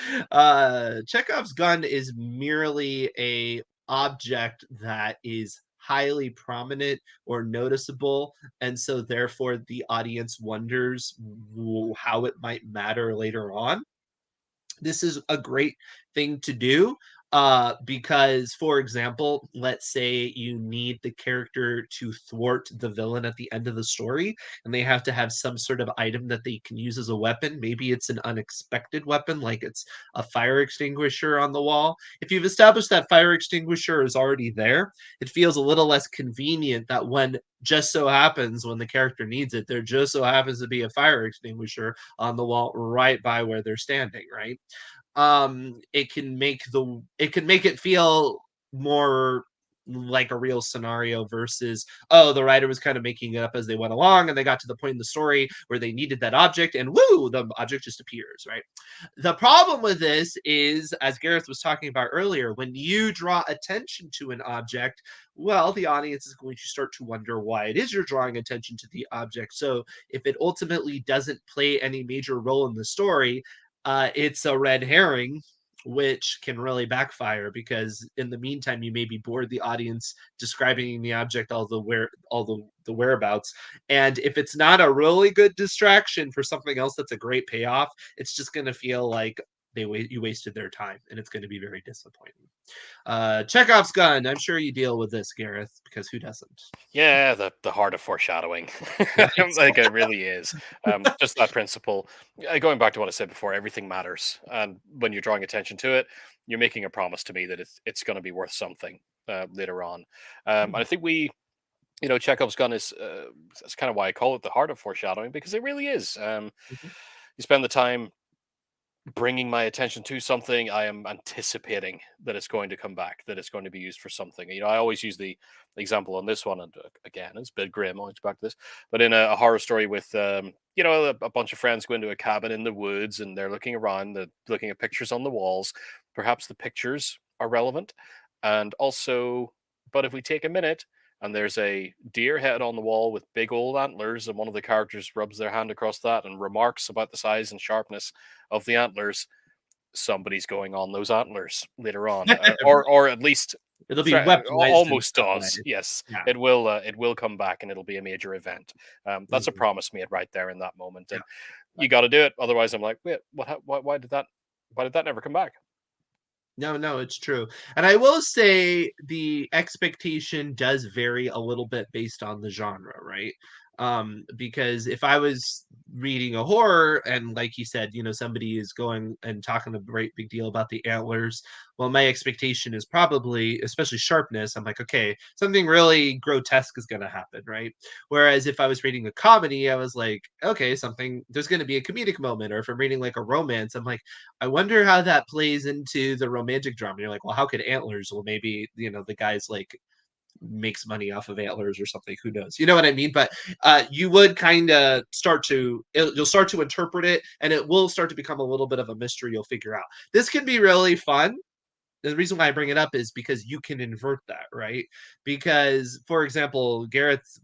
Chekhov's gun is merely a object that is highly prominent or noticeable, and so therefore the audience wonders how it might matter later on. This is a great thing to do because, for example, let's say you need the character to thwart the villain at the end of the story and they have to have some sort of item that they can use as a weapon. Maybe it's an unexpected weapon, like it's a fire extinguisher on the wall. If you've established that fire extinguisher is already there, it feels a little less convenient that when the character needs it, there just so happens to be a fire extinguisher on the wall right by where they're standing, right? It can make it feel more like a real scenario versus, oh, the writer was kind of making it up as they went along and they got to the point in the story where they needed that object and woo, the object just appears, right? The problem with this is, as Gareth was talking about earlier, when you draw attention to an object, well, the audience is going to start to wonder why it is you're drawing attention to the object. So if it ultimately doesn't play any major role in the story, it's a red herring, which can really backfire because in the meantime you maybe bored the audience describing the object all the whereabouts, and if it's not a really good distraction for something else that's a great payoff, it's just going to feel like you wasted their time and it's going to be very disappointing. Chekhov's gun, I'm sure you deal with this, Gareth, because who doesn't?
Yeah, the heart of foreshadowing,
Right.
like it really is. Just that principle. Going back to what I said before, everything matters, and when you're drawing attention to it, you're making a promise to me that it's going to be worth something later on. And I think Chekhov's gun is that's kind of why I call it the heart of foreshadowing because it really is.
Mhm.
you spend the time bringing my attention to something, I am anticipating that it's going to come back, that it's going to be used for something. I always use the example on this one, and again, it's a bit grim. I'll get back to this, but in a horror story with, a bunch of friends go into a cabin in the woods, and they're looking around, they're looking at pictures on the walls. Perhaps the pictures are relevant, and also, but if we take a minute. And there's a deer head on the wall with big old antlers, and one of the characters rubs their hand across that and remarks about the size and sharpness of the antlers. Somebody's going on those antlers later on, or at least
It'll be weaponized in
almost
some
does.
way.
Yes,
Yeah.
it will. It will come back, and it'll be a major event. That's a promise made right there in that moment, and you got to do it. Otherwise, I'm like, wait, what? Why did that? Why did that never come back?
No, it's true. And I will say the expectation does vary a little bit based on the genre, right? Because if I was reading a horror and like you said, somebody is going and talking a great big deal about the antlers, well, my expectation is probably, especially sharpness, I'm like, okay, something really grotesque is going to happen, right? Whereas if I was reading a comedy, I was like, okay, there's going to be a comedic moment. Or if I'm reading like a romance, I'm like, I wonder how that plays into the romantic drama. You're like, well, how could antlers? Well, maybe, the guy's like makes money off of antlers or something. Who knows? You know what I mean? But you would kind of you'll start to interpret it, and it will start to become a little bit of a mystery you'll figure out. This can be really fun. The reason why I bring it up is because you can invert that, right? Because, for example, Gareth's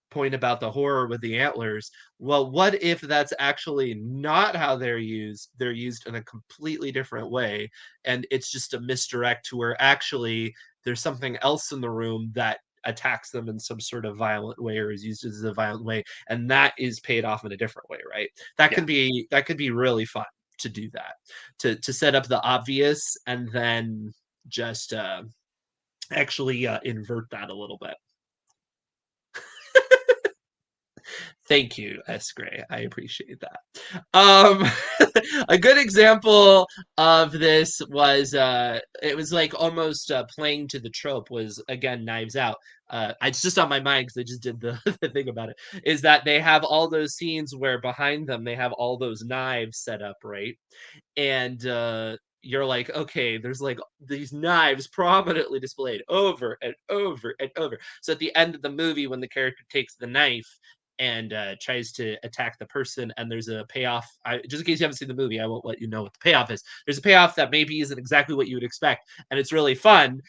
point about the horror with the antlers, well, what if that's actually not how they're used? They're used in a completely different way, and it's just a misdirect to where actually there's something else in the room that attacks them in some sort of violent way or is used as a violent way, and that is paid off in a different way, right?
Yeah.
That could be really fun to do that, to set up the obvious and then just actually invert that a little bit. Thank you, S. Gray. I appreciate that. Um, a good example of this was it was like almost playing to the trope was again Knives Out. It's just on my mind because I just did the thing about it. Is that they have all those scenes where behind them they have all those knives set up, right? And you're like, okay, there's like these knives prominently displayed over and over and over. So at the end of the movie, when the character takes the knife and tries to attack the person, and there's a payoff. Just in case you haven't seen the movie, I won't let you know what the payoff is. There's a payoff that maybe isn't exactly what you would expect, and it's really fun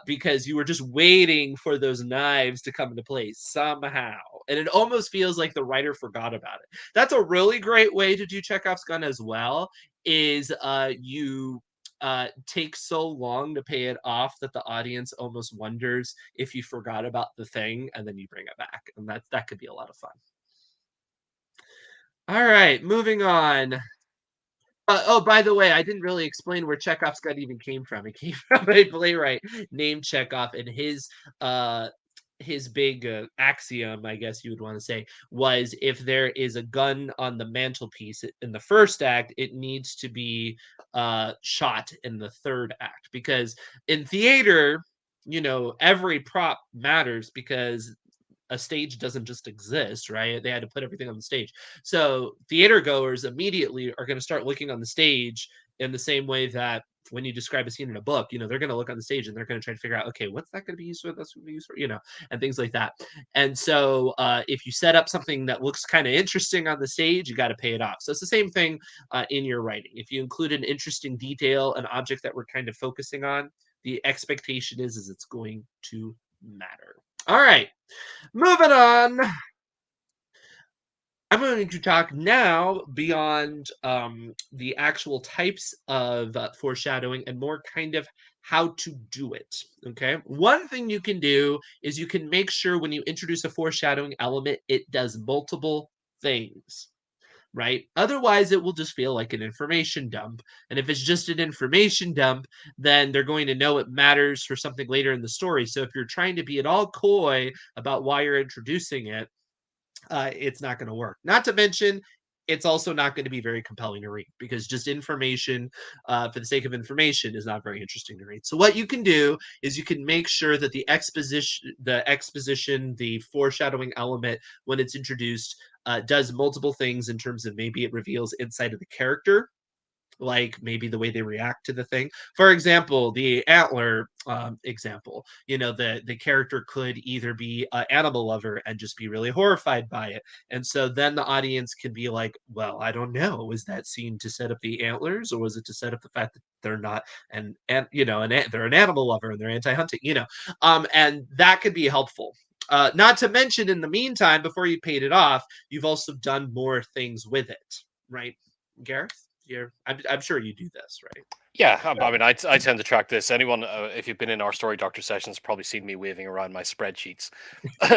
because you were just waiting for those knives to come into place somehow, and it almost feels like the writer forgot about it. That's a really great way to do Chekhov's gun as well. Is you take so long to pay it off that the audience almost wonders if you forgot about the thing, and then you bring it back, and that could be a lot of fun. All right, moving on. Oh, by the way, I didn't really explain where Chekhov's gun even came from. It came from a playwright named Chekhov, and his big axiom, I guess you would want to say, was if there is a gun on the mantelpiece in the first act, it needs to be shot in the third act. Because in theater, every prop matters because a stage doesn't just exist, right? They had to put everything on the stage. So theater goers immediately are going to start looking on the stage in the same way that when you describe a scene in a book, they're going to look on the stage and they're going to try to figure out, okay, what's that going to be used for? That's going to be used for, and things like that. And so if you set up something that looks kind of interesting on the stage, you got to pay it off. So it's the same thing in your writing. If you include an interesting detail, an object that we're kind of focusing on, the expectation is it's going to matter. All right, moving on. I'm going to talk now beyond the actual types of foreshadowing and more kind of how to do it. Okay. One thing you can do is you can make sure when you introduce a foreshadowing element, it does multiple things. Right? Otherwise, it will just feel like an information dump. And if it's just an information dump, then they're going to know it matters for something later in the story. So if you're trying to be at all coy about why you're introducing it, it's not going to work. Not to mention, it's also not going to be very compelling to read because just information for the sake of information is not very interesting to read. So what you can do is you can make sure that the exposition, the foreshadowing element when it's introduced does multiple things in terms of maybe it reveals insight of the character, like maybe the way they react to the thing. For example, the antler example, the character could either be an animal lover and just be really horrified by it. And so then the audience can be like, well, I don't know. Was that scene to set up the antlers, or was it to set up the fact that they're not they're an animal lover and they're anti-hunting, and that could be helpful. Not to mention, in the meantime, before you paid it off, you've also done more things with it, right, Gareth? I'm sure you do this, right?
Yeah, I mean, I tend to track this. Anyone, if you've been in our story doctor sessions, probably seen me waving around my spreadsheets.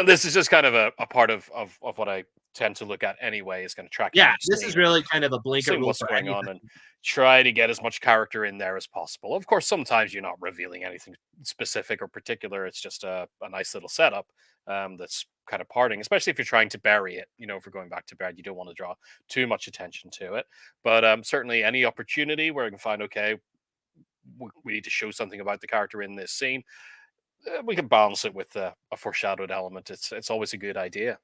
This is just kind of a part of what I tend to look at anyway, is kind of tracking
Yeah,
each
this is
scene and
really kind of a blanket
seeing
rule
what's
for
going on
anything.
and try to get as much character in there as possible. Of course, sometimes you're not revealing anything specific or particular. It's just a nice little setup that's kind of parting, especially if you're trying to bury it. If you're going back to bed, you don't want to draw too much attention to it. But certainly any opportunity where I can find, okay, we need to show something about the character in this scene, we can balance it with a foreshadowed element. It's always a good idea.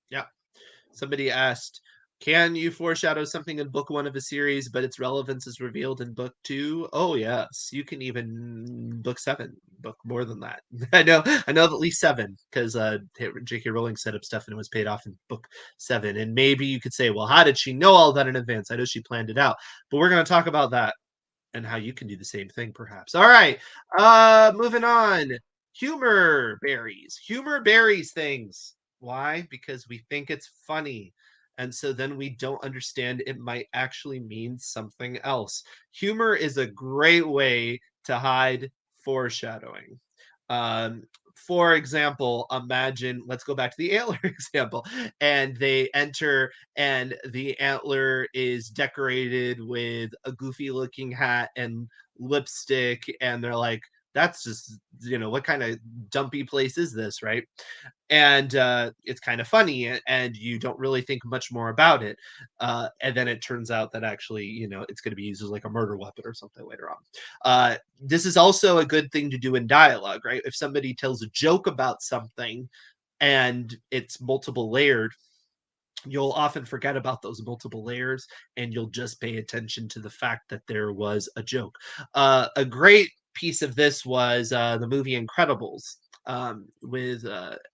Yeah. Somebody asked, can you foreshadow something in book one of a series, but its relevance is revealed in book two? Oh yes, you can even book seven, book more than that. I know of at least seven, because J.K. Rowling set up stuff and it was paid off in book seven. And maybe you could say, well, how did she know all that in advance? I know she planned it out, but we're going to talk about that and how you can do the same thing, perhaps. All right, moving on. Humor berries. Humor berries things. Why? Because we think it's funny. And so then we don't understand it might actually mean something else. Humor is a great way to hide foreshadowing. Um, for example, imagine, let's go back to the antler example, and they enter, and the antler is decorated with a goofy looking hat and lipstick, and they're like, that's just, what kind of dumpy place is this, right? And it's kind of funny, and you don't really think much more about it, and then it turns out that actually, it's going to be used as like a murder weapon or something later on. This is also a good thing to do in dialogue, right? If somebody tells a joke about something and it's multiple layered, you'll often forget about those multiple layers, and you'll just pay attention to the fact that there was a joke. A great piece of this was the movie Incredibles, with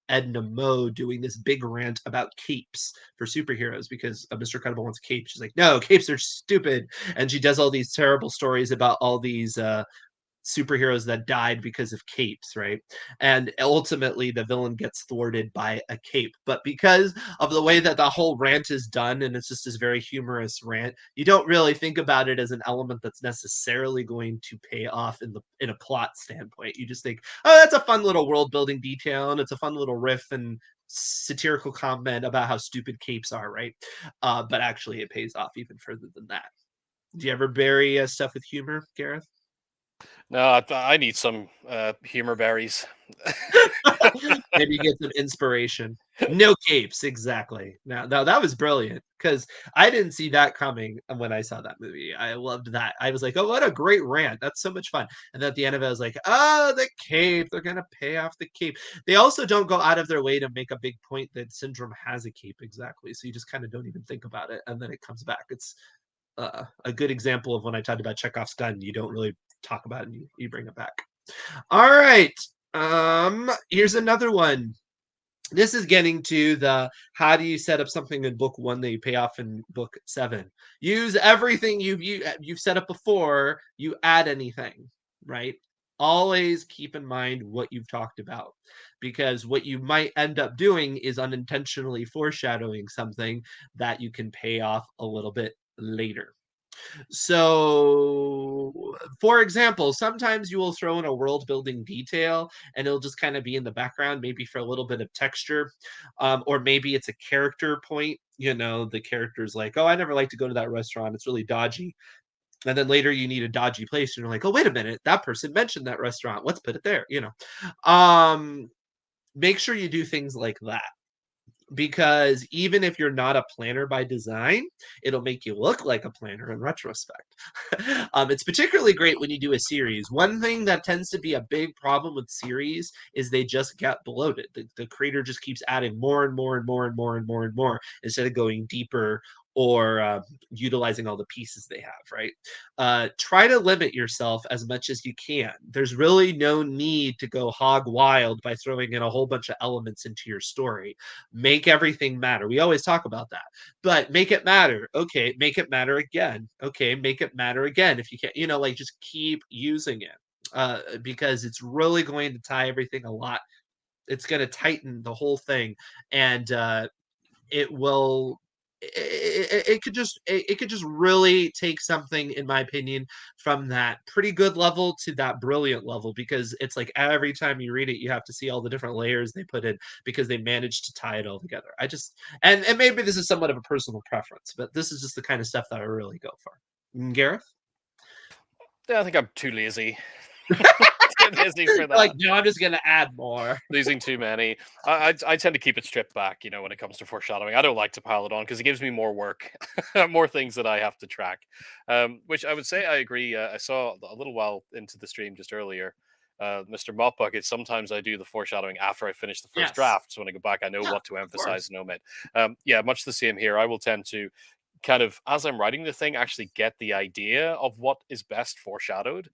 Edna Mode doing this big rant about capes for superheroes, because Mr. Incredible wants a cape. She's like, no, capes are stupid. And she does all these terrible stories about all these superheroes that died because of capes, right? And ultimately, the villain gets thwarted by a cape. But because of the way that the whole rant is done, and it's just this very humorous rant, you don't really think about it as an element that's necessarily going to pay off in a plot standpoint. You just think, oh, that's a fun little world building detail, and it's a fun little riff and satirical comment about how stupid capes are, right? But actually, it pays off even further than that. Do you ever bury stuff with humor, Gareth?
No, I need some humor berries.
Maybe get some inspiration. No capes, exactly. Now that was brilliant, because I didn't see that coming when I saw that movie. I loved that. I was like, oh, what a great rant. That's so much fun. And then at the end of it, I was like, oh, the cape. They're going to pay off the cape. They also don't go out of their way to make a big point that Syndrome has a cape, exactly. So you just kind of don't even think about it. And then it comes back. It's a good example of when I talked about Chekhov's gun. You don't really talk about it, and you bring it back. All right. Here's another one. This is getting to the how do you set up something in book one that you pay off in book seven. Use everything you've set up before you add anything, right? Always keep in mind what you've talked about, because what you might end up doing is unintentionally foreshadowing something that you can pay off a little bit later. So, for example, sometimes you will throw in a world building detail and it'll just kind of be in the background, maybe for a little bit of texture. Or maybe it's a character point. The character's like, oh, I never like to go to that restaurant. It's really dodgy. And then later you need a dodgy place. And you're like, oh, wait a minute. That person mentioned that restaurant. Let's put it there. Make sure you do things like that. because even if you're not a planner by design, it'll make you look like a planner in retrospect. It's particularly great when you do a series. One thing that tends to be a big problem with series is they just get bloated. The creator just keeps adding more and more and more and more and more and more instead of going deeper or utilizing all the pieces they have, right? Try to limit yourself as much as you can. There's really no need to go hog wild by throwing in a whole bunch of elements into your story. Make everything matter. We always talk about that, but make it matter. Okay, make it matter again. Okay, make it matter again. If you can't, like just keep using it because it's really going to tie everything a lot. It's going to tighten the whole thing, and it will it could just really take something, in my opinion, from that pretty good level to that brilliant level, because it's like every time you read it you have to see all the different layers they put in because they managed to tie it all together. I just and maybe this is somewhat of a personal preference, but this is just the kind of stuff that I really go for. Gareth?
Yeah, I think I'm too lazy. Too lazy for
Like,
that.
no, I'm just gonna add more.
Losing too many. I tend to keep it stripped back, when it comes to foreshadowing. I don't like to pile it on because it gives me more work, more things that I have to track. Which I would say I agree. I saw a little while into the stream just earlier. Mr. Mop Bucket, sometimes I do the foreshadowing after I finish the first
Yes.
draft. So when I go back, I know
Yeah,
what to
of
emphasize
course.
and omit. Yeah, much the same here. I will tend to kind of, as I'm writing the thing, actually get the idea of what is best foreshadowed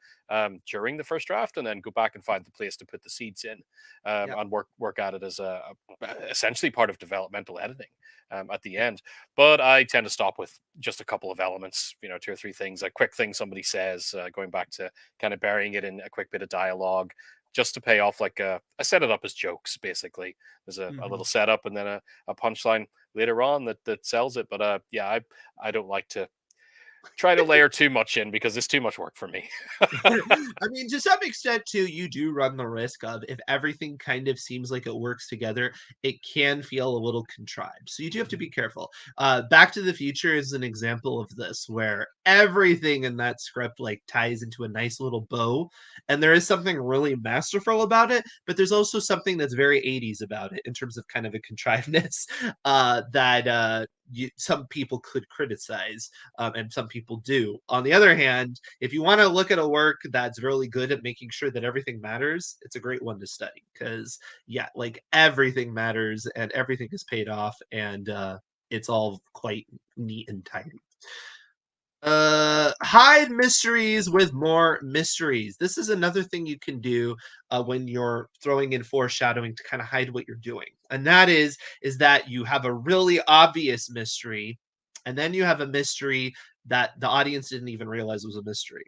during the first draft, and then go back and find the place to put the seeds in,
Yeah.
and work at it as essentially part of developmental editing at the end. But I tend to stop with just a couple of elements, two or three things, a quick thing somebody says, going back to kind of burying it in a quick bit of dialogue. Just to pay off, like I set it up as jokes. Basically, there's a little
Mhm.
setup and then a punchline later on that sells it. But yeah, I don't like to try to layer too much in because it's too much work for me.
I mean, to some extent, too, you do run the risk of, if everything kind of seems like it works together, it can feel a little contrived. So you do have to be careful. Back to the Future is an example of this, where everything in that script like ties into a nice little bow, and there is something really masterful about it. But there's also something that's very 80s about it in terms of kind of a contrivedness that some people could criticize, and some people do. On the other hand, if you want to look at a work that's really good at making sure that everything matters, it's a great one to study, because yeah, like everything matters and everything is paid off, and it's all quite neat and tidy. Hide mysteries with more mysteries. This is another thing you can do when you're throwing in foreshadowing to kind of hide what you're doing, and that is that you have a really obvious mystery, and then you have a mystery that the audience didn't even realize was a mystery.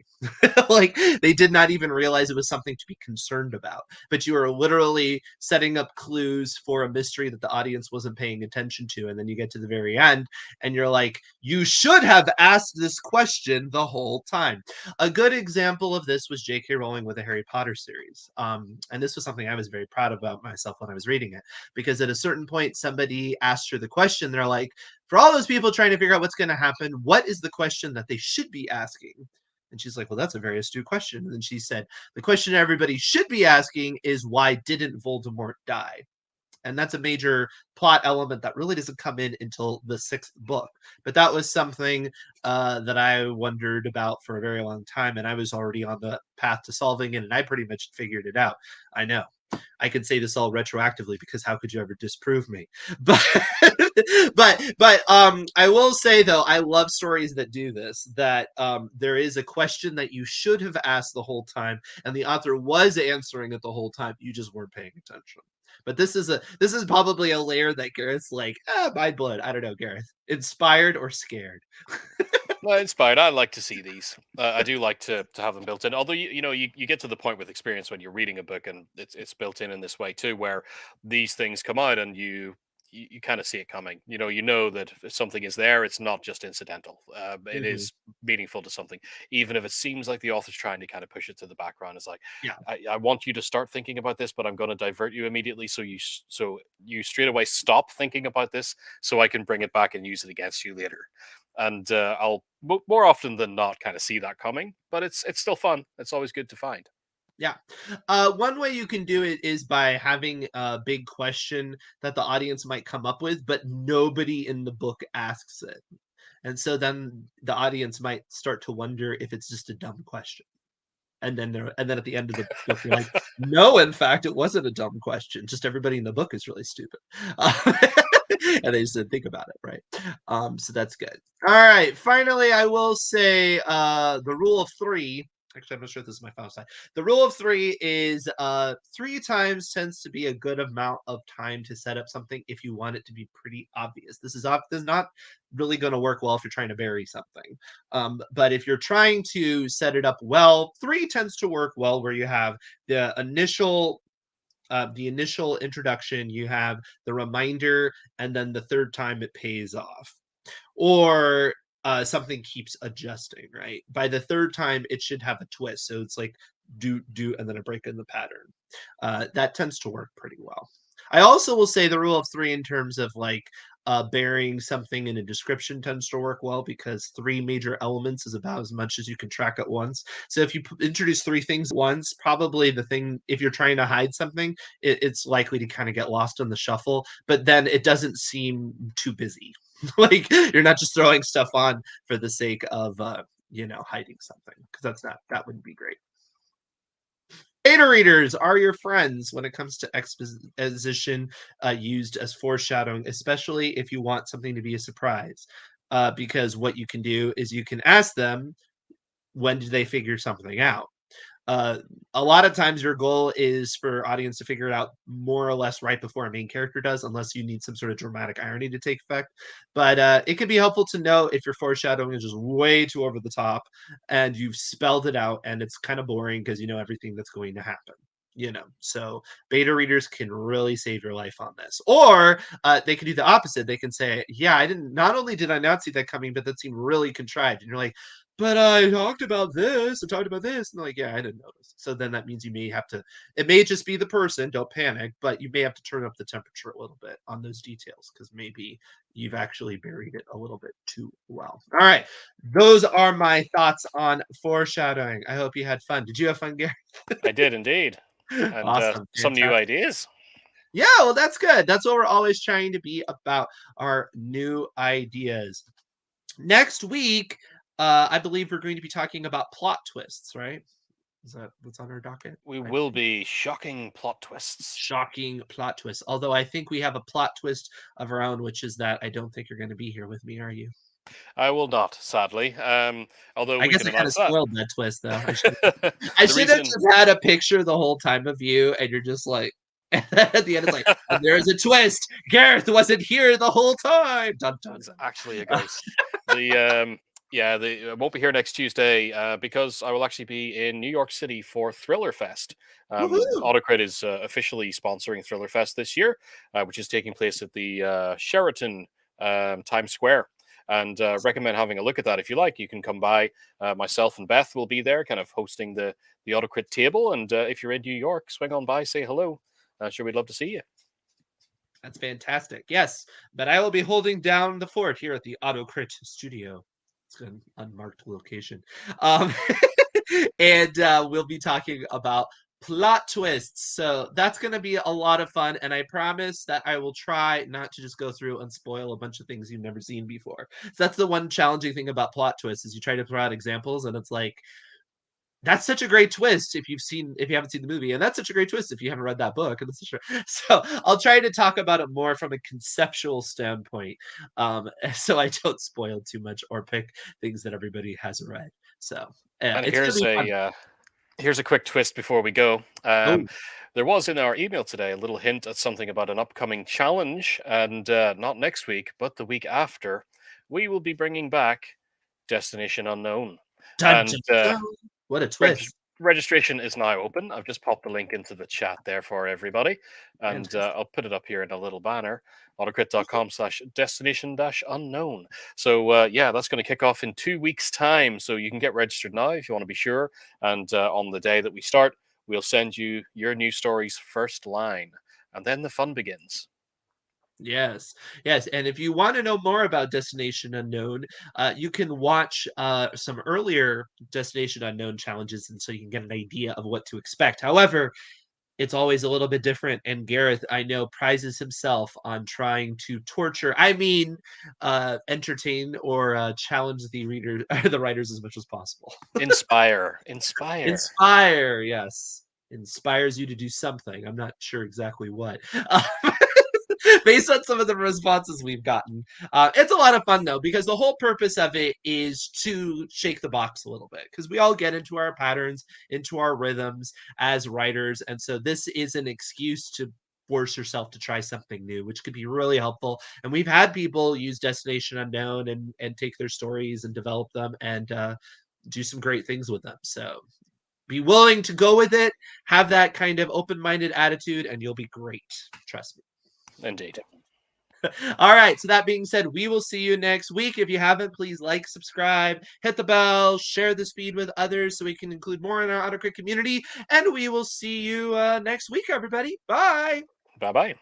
Like, they did not even realize it was something to be concerned about, but you are literally setting up clues for a mystery that the audience wasn't paying attention to, and then you get to the very end and you're like, you should have asked this question the whole time. A good example of this was J.K. Rowling with the Harry Potter series. And this was something I was very proud about myself when I was reading it, because at a certain point, somebody asked her the question. They're like, for all those people trying to figure out what's going to happen, what is the question that they should be asking? And she's like, well, that's a very astute question. And then she said, the question everybody should be asking is, why didn't Voldemort die? And that's a major plot element that really doesn't come in until the sixth book. But that was something that I wondered about for a very long time, and I was already on the path to solving it, and I pretty much figured it out. I know. I can say this all retroactively, because how could you ever disprove me? But I will say, though, I love stories that do this. That there is a question that you should have asked the whole time, and the author was answering it the whole time. You just weren't paying attention. But this is probably a layer that Gareth's like, mind blown. I don't know, Gareth. Inspired or scared?
Well, inspired. I like to see these. I do like to have them built in. Although you get to the point with experience when you're reading a book and it's built in this way too, where these things come out and you kind of see it coming. You know that if something is there, it's not just incidental. It
Hmm.
is meaningful to something, even if it seems like the author's trying to kind of push it to the background. It's like,
Yeah.
I want you to start thinking about this, but I'm going to divert you immediately, so you straight away stop thinking about this, so I can bring it back and use it against you later. And I'll more often than not kind of see that coming, but it's still fun. It's always good to find.
Yeah. One way you can do it is by having a big question that the audience might come up with, but nobody in the book asks it. And so then the audience might start to wonder if it's just a dumb question. And then at the end of the book, you're like, no, in fact, it wasn't a dumb question. Just everybody in the book is really stupid. And they just didn't think about it, right? So that's good. All right. Finally, I will say the rule of three. Actually, I'm not sure if this is my final slide. The rule of three is 3 times tends to be a good amount of time to set up something if you want it to be pretty obvious. This is not really going to work well if you're trying to bury something. But if you're trying to set it up well, three tends to work well where you have the initial introduction, you have the reminder, and then the third time it pays off. Or something keeps adjusting, right? By the third time, it should have a twist. So it's like do, and then a break in the pattern. That tends to work pretty well. I also will say the rule of three in terms of like burying something in a description tends to work well because three major elements is about as much as you can track at once. So if you introduce three things at once, probably the thing, if you're trying to hide something, it's likely to kind of get lost in the shuffle, but then it doesn't seem too busy. Like you're not just throwing stuff on for the sake of hiding something, because that wouldn't be great. Beta readers are your friends when it comes to exposition used as foreshadowing, especially if you want something to be a surprise. Because what you can do is you can ask them, when did they figure something out? uh, a lot of times your goal is for audience to figure it out more or less right before a main character does, unless you need some sort of dramatic irony to take effect. But it can be helpful to know if your foreshadowing is just way too over the top and you've spelled it out and it's kind of boring because you know everything that's going to happen. So beta readers can really save your life on this. Or they can do the opposite. They can say, yeah, I didn't, not only did I not see that coming, but that seemed really contrived. And you're like, but I talked about this and talked about this. And they're like, yeah, I didn't notice. So then that means you may have to, it may just be the person, don't panic, but you may have to turn up the temperature a little bit on those details because maybe you've actually buried it a little bit too well. All right. Those are my thoughts on foreshadowing. I hope you had fun. Did you have fun, Gary?
I did indeed. And
Awesome.
some new
Fantastic.
ideas.
Yeah, well, that's good. That's what we're always trying to be about, our new ideas. Next week, I believe we're going to be talking about plot twists, right? Is that what's on our docket?
We
I
will
think.
be shocking plot twists.
Shocking plot twist. Although I think we have a plot twist of our own, which is that I don't think you're going to be here with me, are you?
I will not, sadly. Although
I
we
guess
can
I kind of
announce that.
spoiled that twist, though. I
The
should have
reason
just had a picture the whole time of you, and you're just like, at the end, it's like, and there is a twist. Gareth wasn't here the whole time. Dun dun
it's actually a
dun.
ghost. I won't be here next Tuesday because I will actually be in New York City for Thriller Fest.
Woohoo!
AutoCrit is officially sponsoring Thriller Fest this year, which is taking place at the Sheraton Times Square. And recommend having a look at that if you like. You can come by. Myself and Beth will be there, kind of hosting the AutoCrit table. And if you're in New York, swing on by, say hello. Sure, we'd love to see you.
That's fantastic. Yes, but I will be holding down the fort here at the AutoCrit studio. It's an unmarked location. Um, and we'll be talking about plot twists. So that's going to be a lot of fun. And I promise that I will try not to just go through and spoil a bunch of things you've never seen before. So that's the one challenging thing about plot twists is you try to throw out examples and it's like, that's such a great twist if you haven't seen the movie, and that's such a great twist if you haven't read that book. And so I'll try to talk about it more from a conceptual standpoint, so I don't spoil too much or pick things that everybody has read. So
And
it's gonna be fun.
here's a quick twist before we go.
Oh,
There was in our email today a little hint at something about an upcoming challenge, and not next week, but the week after, we will be bringing back Destination Unknown.
dun,
And
dun, dun. What a
reg-
twist!
registration is now open. I've just popped the link into the chat there for everybody, and
Fantastic.
I'll put it up here in a little banner, autocrit.com/destination-unknown. So yeah, that's going to kick off in 2 weeks' time. So you can get registered now if you want to be sure. And on the day that we start, we'll send you your new story's first line, and then the fun begins.
Yes, yes, and if you want to know more about Destination Unknown, you can watch some earlier Destination Unknown challenges, and so you can get an idea of what to expect. However, it's always a little bit different, and Gareth, I know, prides himself on trying to torture, I mean, entertain or challenge the reader, the writers as much as possible.
Inspire, inspire.
Inspire, yes, inspires you to do something. I'm not sure exactly what. Based on some of the responses we've gotten. It's a lot of fun though, because the whole purpose of it is to shake the box a little bit, because we all get into our patterns, into our rhythms as writers. And so this is an excuse to force yourself to try something new, which could be really helpful. And we've had people use Destination Unknown and take their stories and develop them and do some great things with them. So be willing to go with it, have that kind of open-minded attitude, and you'll be great. Trust me.
Indeed.
All right. So that being said, we will see you next week. If you haven't, please like, subscribe, hit the bell, share this feed with others so we can include more in our AutoCrit community. And we will see you next week, everybody. Bye.
Bye bye.